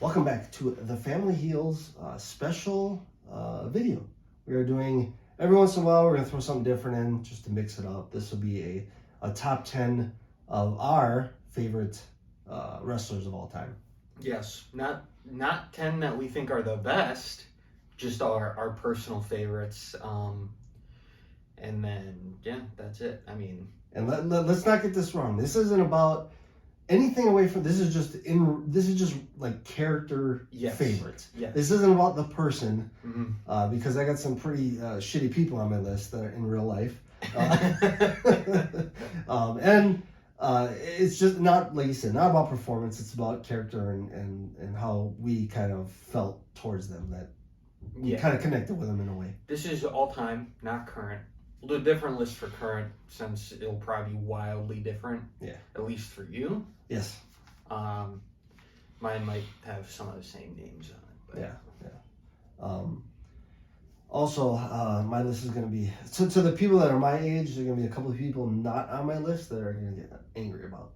Welcome back to the Family Heals special video. We are doing, every once in a while, we're going to throw something different in just to mix it up. This will be a top 10 of our favorite wrestlers of all time. Yes, not 10 that we think are the best, just our personal favorites. And then, yeah, that's it. I mean... And let's not get this wrong. This isn't about anything away from, this is just like character favorites. Yes. This isn't about the person, Mm-hmm. because I got some pretty shitty people on my list that are in real life. It's just not, like you said, not about performance. It's about character and how we kind of felt towards them, that we kind of connected with them in a way. This is all time, not current. We'll do a different list for current, since it'll probably be wildly different. Yeah. At least for you. Yes. Mine might have some of the same names on it. But... Yeah. Also, my list is going to be, to the people that are my age, there are going to be a couple of people not on my list that are going to get angry about.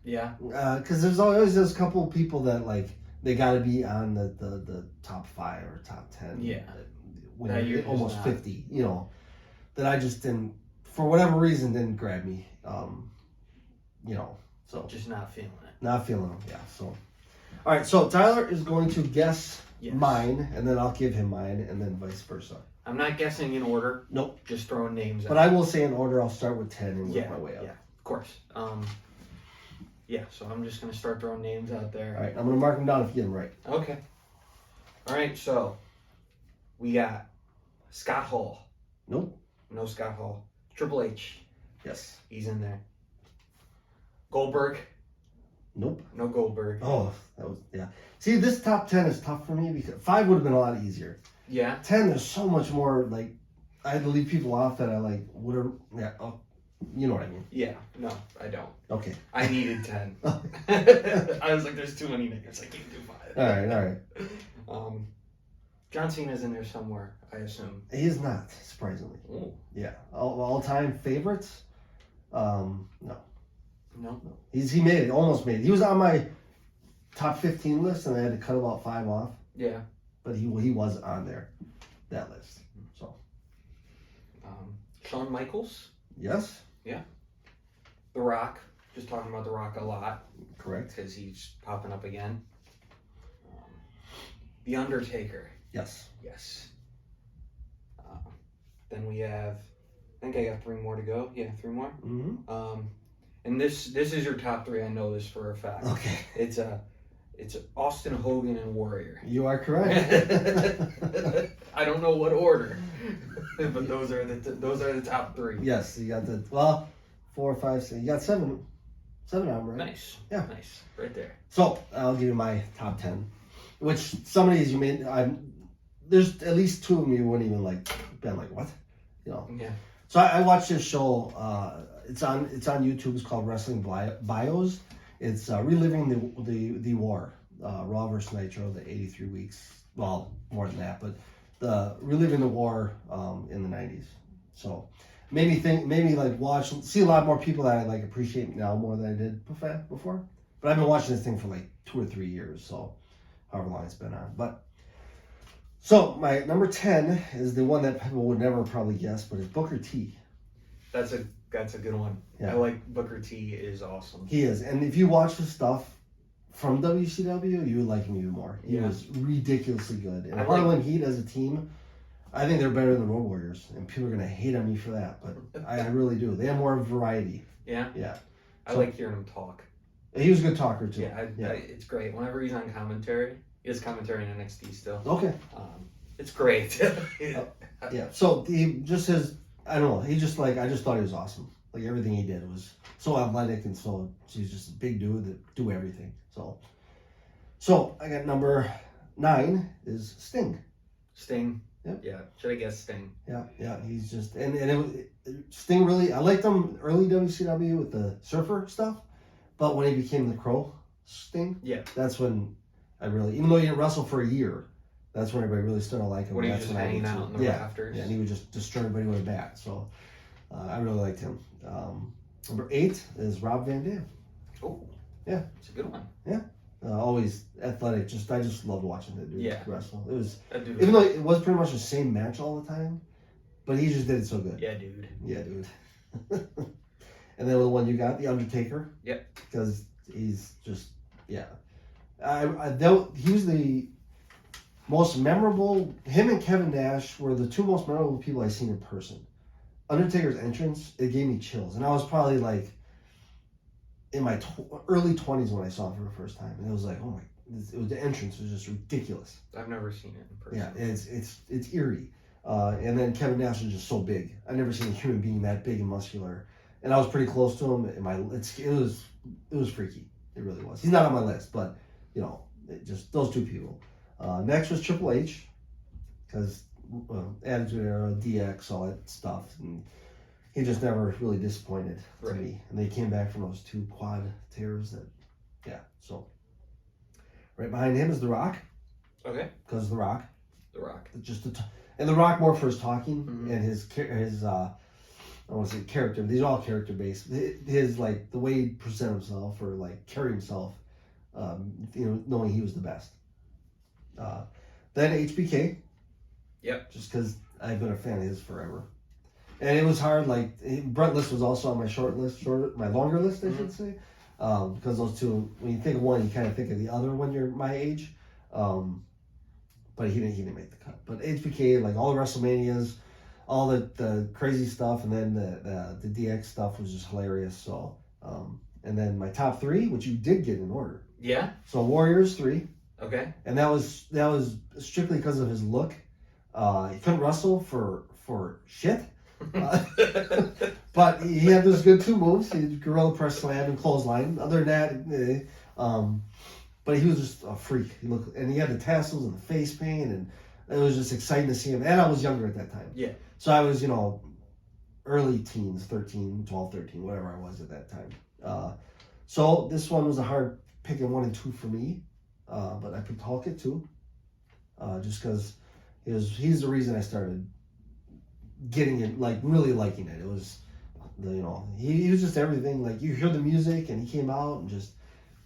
Yeah. Because there's always those couple of people that, like, they got to be on the top 5 or top 10. Yeah. When That you're almost 50, you know, that I just didn't, for whatever reason, didn't grab me. You know, so. Just not feeling it. Not feeling them, yeah. So, all right. So Tyler is going to guess mine, and then I'll give him mine, and then vice versa. I'm not guessing in order. Nope. Just throwing names out. But I will say in order. I'll start with 10 and work my way up. Yeah, of course. Yeah, so I'm just going to start throwing names out there. All right. I'm going to mark them down if you get them right. Okay. All right, so we got Scott Hall. Nope. No Scott Hall. Triple H. Yes. He's in there. Goldberg. Nope. No Goldberg. Oh, that was, yeah. See, this top 10 is tough for me because 5 would have been a lot easier. Yeah. 10, there's so much more, like, I had to leave people off that I, like, would have, yeah, oh, you know what I mean. Yeah, no, I don't. Okay. I needed 10. I was like, there's too many niggas. I can't do 5. All right. John Cena's in there somewhere, I assume. He is not, surprisingly. Oh. Yeah. All-time favorites? No. No? He made it, almost made it. He was on my top 15 list, and I had to cut about 5 off. Yeah. But he was on there, that list. So. Shawn Michaels? Yes. Yeah. The Rock. Just talking about The Rock a lot. Correct. Because he's popping up again. The Undertaker. Yes. Yes. Then we have, I think I got 3 more to go. Yeah, 3 more. Mm-hmm. And this is your top 3. I know this for a fact. Okay. It's Austin Hogan and Warrior. You are correct. I don't know what order, but those are the top 3. Yes, you got 4, 5, 6. You got 7 of them, right? Nice. Yeah. Nice. Right there. So I'll give you my top 10, which some of these you may. There's at least 2 of them you wouldn't even like. Been like, what? You know. Yeah. So I watched this show. It's on YouTube. It's called Wrestling Bios. It's reliving the war, Raw versus Nitro, the 83 weeks. Well, more than that, but the reliving the war in the 90s. So made me like see a lot more people that I like appreciate now more than I did before. But I've been watching this thing for like 2 or 3 years, so however long it's been on. But so my number 10 is the one that people would never probably guess, but it's Booker T. That's a good one. Yeah. I like Booker T. is awesome. He is, and if you watch the stuff from WCW, you would like him even more. He was ridiculously good. And Harlan Heat as a team, I think they're better than the Road Warriors, and people are gonna hate on me for that, but I really do. They have more variety. Yeah. Yeah. I like hearing him talk. He was a good talker too. Yeah, it's great. Whenever he's on commentary, he has commentary in NXT still. Okay. It's great. Yeah. So he just says, I don't know. He just I just thought he was awesome. Like everything he did was so athletic, and so he's just a big dude that do everything. So I got number 9 is Sting. Sting. Yep. Yeah. Should I guess Sting? Yeah. He's just Sting really. I liked him early WCW with the surfer stuff, but when he became the Crow Sting, that's when I really, even though he didn't wrestle for a year, that's when everybody really started liking him. When he was just hanging out in the rafters. Yeah, and he would just destroy everybody with a bat. So I really liked him. Number 8 is Rob Van Dam. Oh, yeah, it's a good one. Yeah, Always athletic. I just loved watching that dude Yeah. wrestle. It was, That dude even though it was pretty much the same match all the time, but he just did it so good. yeah, dude. Yeah, dude. And then the one you got, The Undertaker. Yep. Because he's just, yeah. He was the most memorable. Him and Kevin Nash were the two most memorable people I've seen in person. Undertaker's entrance, it gave me chills, and I was probably like in my early 20s when I saw him for the first time, and it was like, oh my, the entrance was just ridiculous. I've never seen it in person. Yeah, it's eerie. And then Kevin Nash was just so big. I've never seen a human being that big and muscular, and I was pretty close to him. It was freaky. It really was. He's not on my list, but just those two people. Next was Triple H, because Attitude Era, DX, all that stuff, and he just never really disappointed to me. And they came back from those two quad tears. So right behind him is The Rock. Okay. Because The Rock. The Rock. And The Rock more for his talking and his I don't want to say character. These are all character based. His like the way he present himself or like carry himself, knowing he was the best. Then HBK. Yep. Just because I've been a fan of his forever, and it was hard. Like Brett List was also on my my longer list, I should say, because those two. When you think of one, you kind of think of the other when you're my age. But he didn't make the cut. But HBK, like all the WrestleManias, all the crazy stuff, and then the DX stuff was just hilarious. So, and then my top three, which you did get in order. Yeah. So Warriors 3. Okay. And that was strictly because of his look. He couldn't wrestle for shit. But he had those good two moves. He had gorilla press slam and clothesline. Other than that, but he was just a freak. He had the tassels and the face paint, and it was just exciting to see him. And I was younger at that time. Yeah. So I was, early teens, 12, 13, whatever I was at that time. So this one was a hard picking 1 and 2 for me. But I picked Hulk at 2. Just because he's the reason I started getting it, like really liking it. It was, he was just everything. Like you hear the music and he came out and just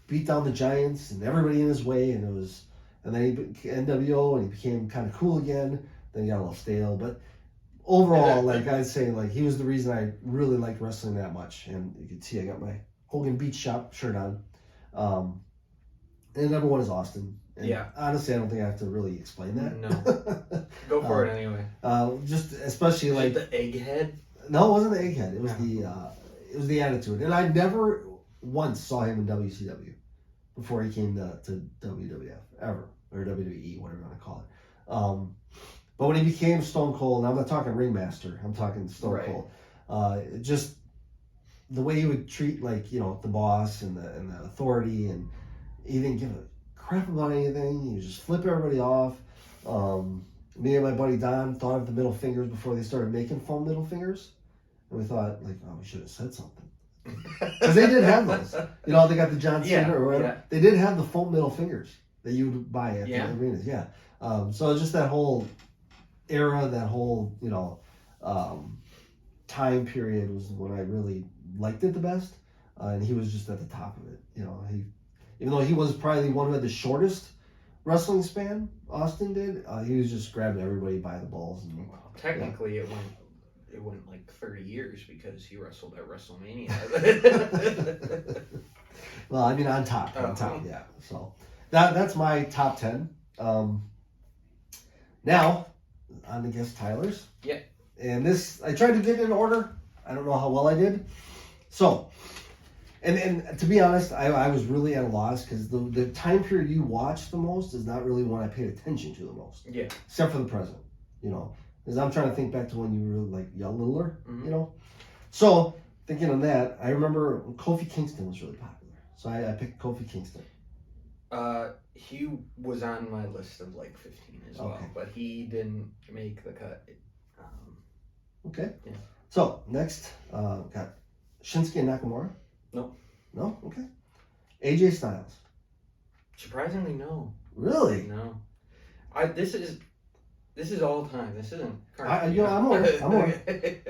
beat down the Giants and everybody in his way, and then he became NWO and he became kind of cool again. Then he got a little stale, but overall, like I'd say, like he was the reason I really liked wrestling that much. And you can see I got my Hogan Beach Shop shirt on. And number 1 is Austin. And honestly, I don't think I have to really explain that. No. Go for it anyway. Just especially like the egghead. No, it wasn't the egghead. It was the attitude. And I never once saw him in WCW before he came to WWF ever, or WWE, whatever you want to call it. But when he became Stone Cold, and I'm not talking Ringmaster, I'm talking Stone Cold. Just the way he would treat the boss and the authority, and he didn't give a crap about anything. He would just flip everybody off. Me and my buddy Don thought of the middle fingers before they started making foam middle fingers, and we thought we should have said something, because they did have those. They got the John Cena or whatever. Yeah. They did have the foam middle fingers that you would buy at the arenas. Yeah. So just that whole era, that whole time period was when I really liked it the best, and he was just at the top of it. Even though he was probably the one who had the shortest wrestling span, Austin did, he was just grabbing everybody by the balls. And, technically, it went like 30 years because he wrestled at WrestleMania. Well, I mean, on top, yeah. So that's my top 10. Now, on to guess Tyler's. Yeah. And this, I tried to get it in order. I don't know how well I did. So, and to be honest, I was really at a loss, because the time period you watched the most is not really one I paid attention to the most. Yeah. Except for the present, because I'm trying to think back to when you were like littler, So, thinking on that, I remember Kofi Kingston was really popular. So I picked Kofi Kingston. He was on my list of like 15 as well, but he didn't make the cut. Okay. Yeah. So, next, got Shinsuke Nakamura. Nope. No? Okay. AJ Styles. Surprisingly, no. Really? No. This is This is all time. This isn't current. I'm on.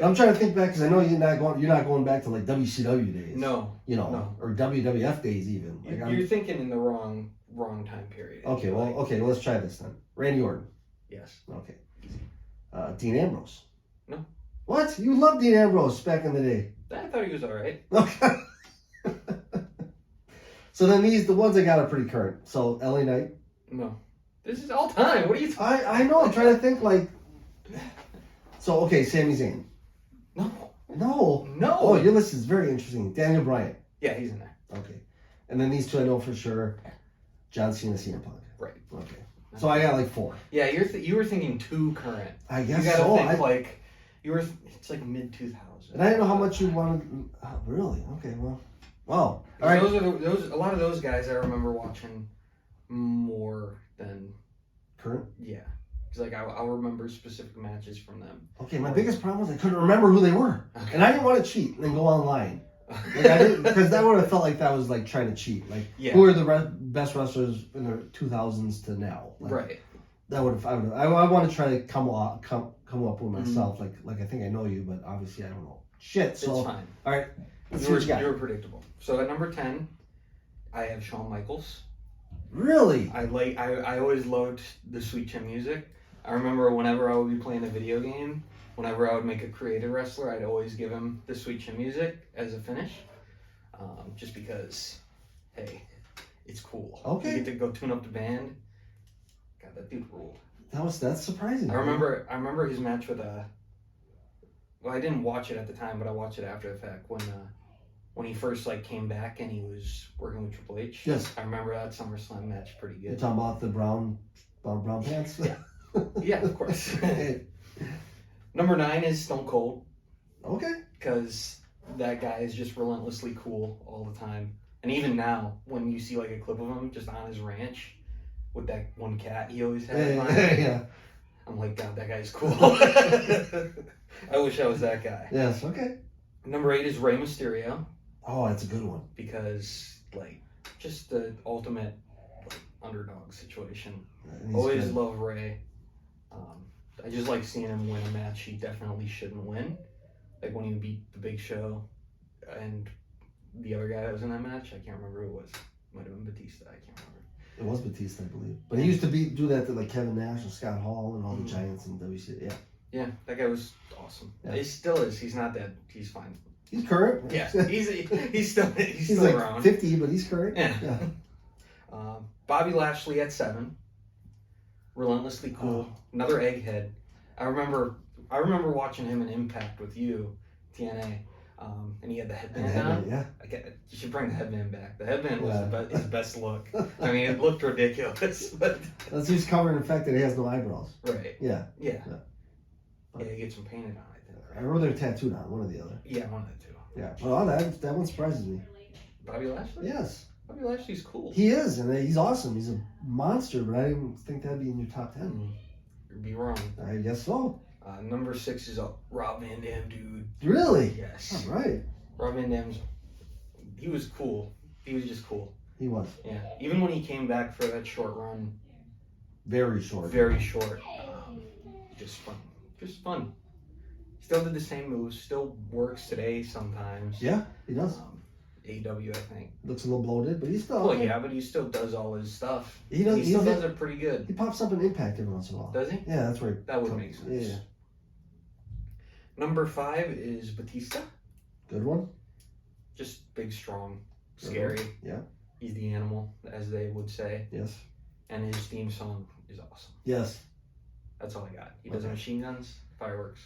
I'm trying to think back because I know you're not going back to like WCW days. No. You know, No. or WWF days even. Like, You're thinking in the wrong time period. okay, well, let's try this then. Randy Orton. Yes. Okay. Dean Ambrose. No. What? You loved Dean Ambrose back in the day. I thought he was all right. Okay. So then the ones I got are pretty current. So LA Knight. No. This is all time. What are you talking? I know. I'm trying to think like. So okay, Sami Zayn. No. No. No. Oh, your list is very interesting. Daniel Bryan. Yeah, he's in there. Okay. And then these two I know for sure. John Cena, CM Punk. Right. Okay. So I got like 4. Yeah, you were thinking too current. I guess you gotta so. think like you were. It's like mid 2000s. And I didn't know how much you wanted. Oh, really? Okay. Well. Wow. All right. Those a lot of those guys I remember watching more than Current. yeah. Because like I'll remember specific matches from them. Okay. My biggest problem was I couldn't remember who they were, and I didn't want to cheat and then go online. Like I didn't, because that would have felt like that was like trying to cheat. Like who are the best wrestlers in the 2000s to now? Like, right. That would have. I want to try to come up with myself. Like I think I know you, but obviously I don't know shit. So it's fine. All right. Let's see what you got. You were predictable. So at number 10, I have Shawn Michaels. Really? I always loved the Sweet Chin music. I remember whenever I would be playing a video game, whenever I would make a creative wrestler, I'd always give him the Sweet Chin music as a finish. Just because, hey, it's cool. Okay. You get to go tune up the band. God, that dude ruled. That's surprising. I remember his match with well, I didn't watch it at the time, but I watched it after the fact when he first like came back and he was working with Triple H. Yes. I remember that SummerSlam match pretty good. You're talking about the brown pants? Yeah. Yeah, of course. Number 9 is Stone Cold. Okay. Because that guy is just relentlessly cool all the time. And even now, when you see like a clip of him just on his ranch with that one cat he always has on, Yeah. I'm like, God, that guy's cool. I wish I was that guy. Yes, okay. Number 8 is Rey Mysterio. Oh, that's a good one. Because, like, just the ultimate like, underdog situation. He's Always good. love Rey. I just like seeing him win a match he definitely shouldn't win. Like when he beat the Big Show and the other guy that was in that match. I can't remember who it was. Might have been Batista. I can't remember. It was Batista, I believe. But he used to do that to like Kevin Nash and Scott Hall and all the Giants and WC. Yeah. Yeah, that guy was awesome. Yeah. He still is. He's not dead. He's fine. He's current. Yeah, he's still like around. 50, but he's current. Yeah. Bobby Lashley at 7. Relentlessly cool. Another egghead. I remember watching him in Impact with you, TNA, and he had the headband on. Yeah. You should bring the headband back. The headband was his best look. I mean, it looked ridiculous, but that's who's covering the fact that he has no eyebrows. Right. Yeah. Yeah. Yeah, he gets some painted on, I think. I remember they're tattooed on, one or the other. Yeah, one of the two. Yeah. Well, that one surprises me. Bobby Lashley? Yes. Bobby Lashley's cool. He is, and he's awesome. He's a monster, but I didn't think that'd be in your top 10. You'd be wrong. I guess so. Number 6 is Rob Van Dam, dude. Really? Yes. All right. Rob Van Dam's, he was cool. He was just cool. He was. Yeah. Even when he came back for that short run. Very short. Very short. Just fun. Just fun. Still did the same moves. Still works today sometimes. Yeah, he does. AEW, I think. Looks a little bloated, but he's still. Well, yeah, but he still does all his stuff. He still does it pretty good. He pops up in Impact every once in a while. Does he? Yeah, that's right. That would make sense. Yeah. Number 5 is Batista. Good one. Just big, strong, scary. Yeah. He's the animal, as they would say. Yes. And his theme song is awesome. Yes. That's all I got. He does machine guns, fireworks.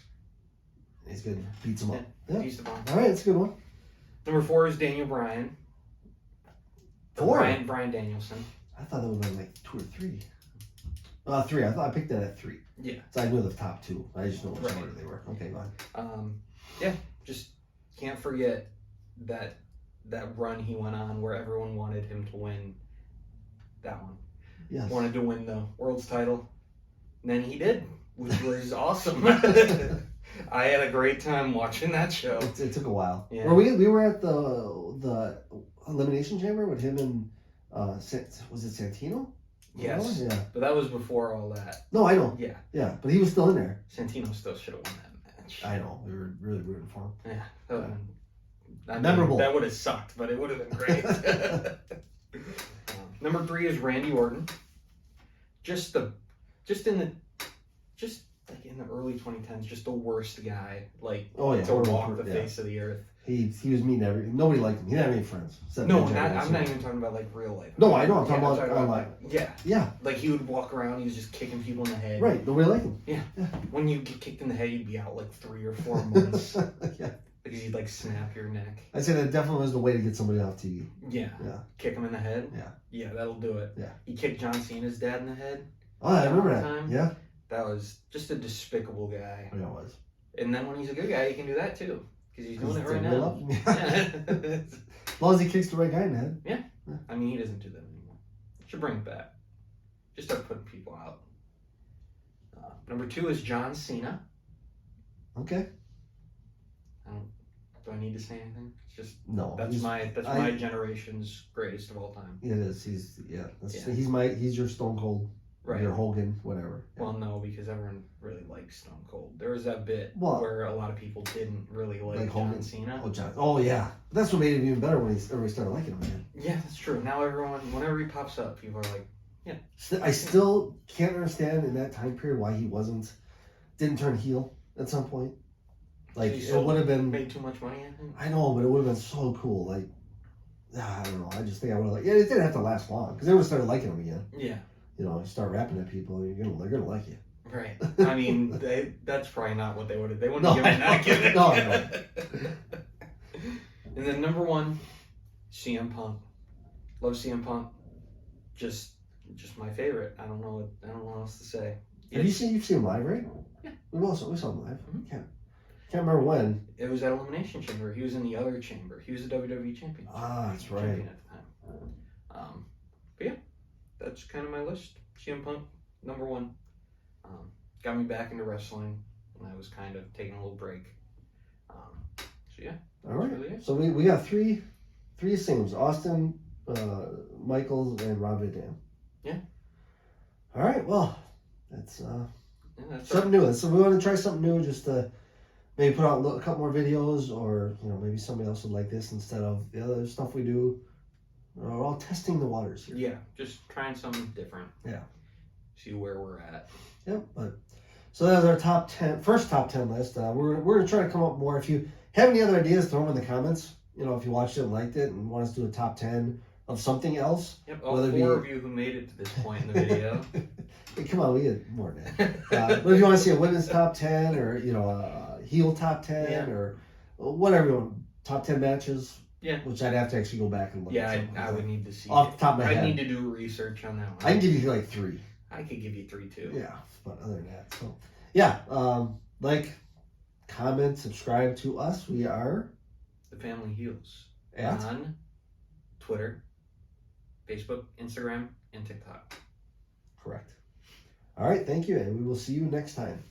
He's good. Beats him up. Yeah. Beats the bomb. All right, it's a good one. Number 4 is Daniel Bryan. 4? Bryan Danielson. I thought that would have been like 2 or 3. 3. I thought I picked that at 3. Yeah. So I knew the top 2. I just know which order they were. Okay, go on. Yeah, just can't forget that run he went on where everyone wanted him to win that one. Yes. Wanted to win the world's title. And then he did, which was awesome. I had a great time watching that show. It took a while. Yeah. We were at the Elimination Chamber with him and was it Santino? Yes. Yeah. But that was before all that. No, I know. Yeah. Yeah, but he was still in there. Santino still should have won that match. I know. We were really rooting for him. Yeah. That would've been- I mean, Memorable. that would have sucked, but it would have been great. Number 3 is Randy Orton. Just like in the early 2010s, just the worst guy, like Oh yeah. to Orton, walk the yeah. face of the earth. He was mean to nobody liked him. He didn't have any friends. except No, Vince I'm Johnson. not even talking about like real life. No, I know. I'm talking Yeah, about online. yeah, Yeah, like he would walk around, he was just kicking people in the head. right. Nobody liked him. When you get kicked in the head, you'd be out like 3 or 4 months Yeah. because you'd like snap your neck. I'd say that definitely was the way to get somebody off TV. Yeah. Yeah. Kick him in the head. Yeah. Yeah, that'll do it. Yeah. He kicked John Cena's dad in the head. Oh, I remember that. Time. Yeah. That was just a despicable guy. Yeah, it was. And then when he's a good guy, he can do that too. Because he's doing it right They now. love him. Yeah. As long as he kicks the right guy in the head. I mean, he doesn't do that anymore. Should bring it back. Just start putting people out. Number 2 is John Cena. Okay. Do I need to say anything? It's just No. that's my generation's greatest of all time. It is. He's Yeah. He's your Stone Cold. Right. Your Hogan, whatever. Yeah. Well, no, because everyone really likes Stone Cold. There was that bit Well- where a lot of people didn't really like Hogan. John Cena. Oh, John. Oh, yeah. That's what made it even better when everybody started liking him, man. Yeah, that's true. Now everyone, whenever he pops up, people are like, I still can't understand in that time period why he didn't turn heel at some point. Like, He it sold- would have been, made too much money, I think. I know, but it would have been so cool. Like, I don't know. I just think I would have it didn't have to last long because everyone started liking him again. Yeah, You know, you start rapping at people, they're gonna like you. right. I mean, that's probably not what they would have. They wouldn't No, give him that gimmick. No, I know. And then number 1, CM Punk. Love CM Punk. Just my favorite. I don't know what else to say. You've seen him live, right? Yeah. We saw him live. Mhm. Can't remember when. It was at Elimination Chamber. He was in the other chamber. He was a WWE champion. Ah, that's right. Champion at the time. But yeah, that's kind of my list. CM Punk, number 1. Got me back into wrestling when I was kind of taking a little break. So yeah, All right. really it. So we got three singles: Austin, Michaels, and Rob Van Dam. Yeah. All right. Well, that's Yeah, that's something new. So we want to try something new, just to maybe put out a couple more videos, or maybe somebody else would like this instead of the other stuff we do. We're all testing the waters here. Yeah, just trying something different. Yeah. See where we're at. Yep. But so that's our first top 10 list. We're gonna try to come up more. If you have any other ideas, throw them in the comments. If you watched it and liked it and want us to do a top 10 of something else. Yep, all Whether it 4 be- of you who made it to this point in the video. Hey, come on, we get more than that. But if you want to see a women's top 10 or a heel top 10 Yeah. or whatever you want, top 10 matches. Yeah. Which I'd have to actually go back and look Yeah, at. I would need to see. Off the top of my I'd head. need to do research on that one. I can give you like 3. I could give you 3 too. Yeah, but other than that, so yeah, like, comment, subscribe to us. We are The Family Heels. at On Twitter, Facebook, Instagram, and TikTok. correct. All right, thank you, and we will see you next time.